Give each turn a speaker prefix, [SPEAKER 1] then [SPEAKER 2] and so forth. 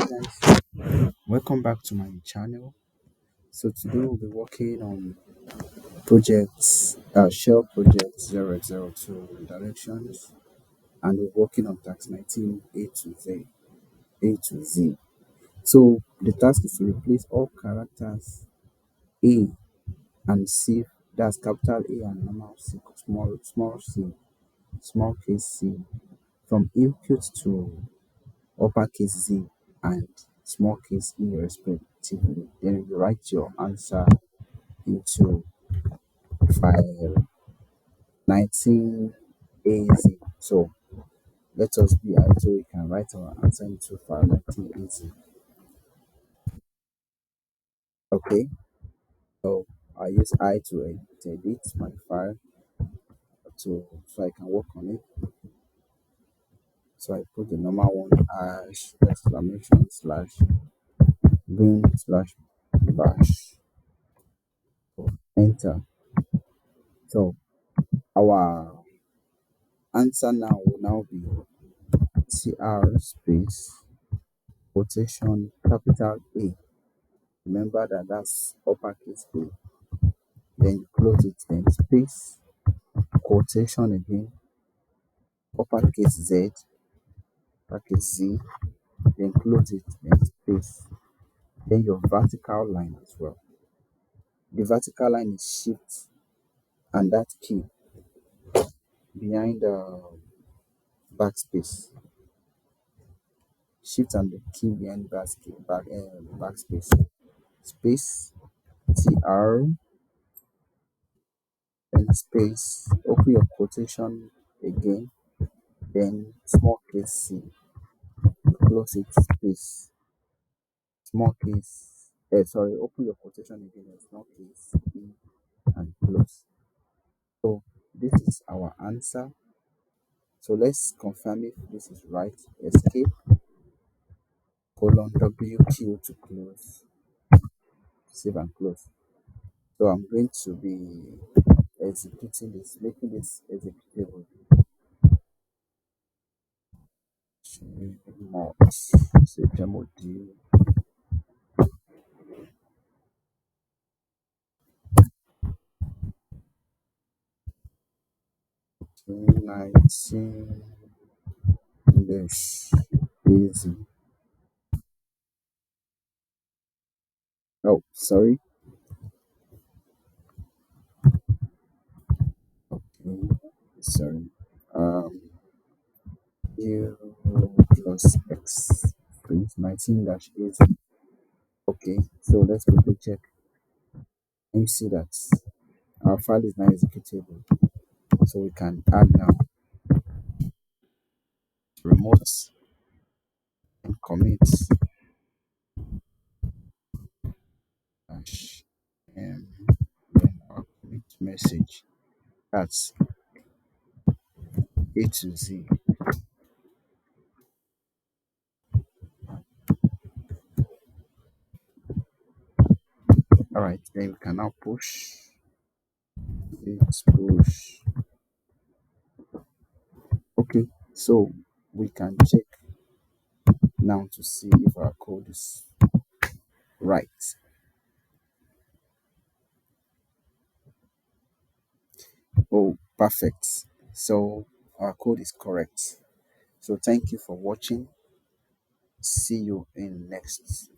[SPEAKER 1] Guys, welcome back to my channel. So today we'll be working on projects, Shell project 002 redirections, and we're working on task 19 A to Z. So the task is to replace all characters A and C, that's capital A and normal C, small case C, from input to uppercase Z and small case E respectively. Then you write your answer into file 19AZ. So let us be I so we can write our answer into file 19AZ. Okay, so I use I to edit my file so I can work on it. So I put the normal one hash exclamation slash bin slash bash. Enter. So our answer now will now be TR space quotation capital A. Remember that that's uppercase A. Then you close it, then space quotation again, uppercase Z, uppercase Z, then close it, then space. Then your vertical line as well. The vertical line is shift and that key behind the backspace. Shift and the key behind backspace. Space TR, then space, open your quotation again, then small case C, close it, space, small case, open your quotation again, then small case E and close. So this is our answer. So let's confirm if this is right. Escape, colon WQ to close, save and close. So I'm going to be executing this, making this executable. Mods, say demo D 19 dash easy. Oh, sorry. Okay, sorry. Um, U plus X print 19 dash easy. Okay, so let's quickly check. And you see that our file is now executable. So we can add now remote and commit dash then our commit message. That's A to Z. All right, then we can now push. Let's push. Okay, so we can check now to see if our code is right. Oh, perfect. So our code is correct. So thank you for watching. See you in next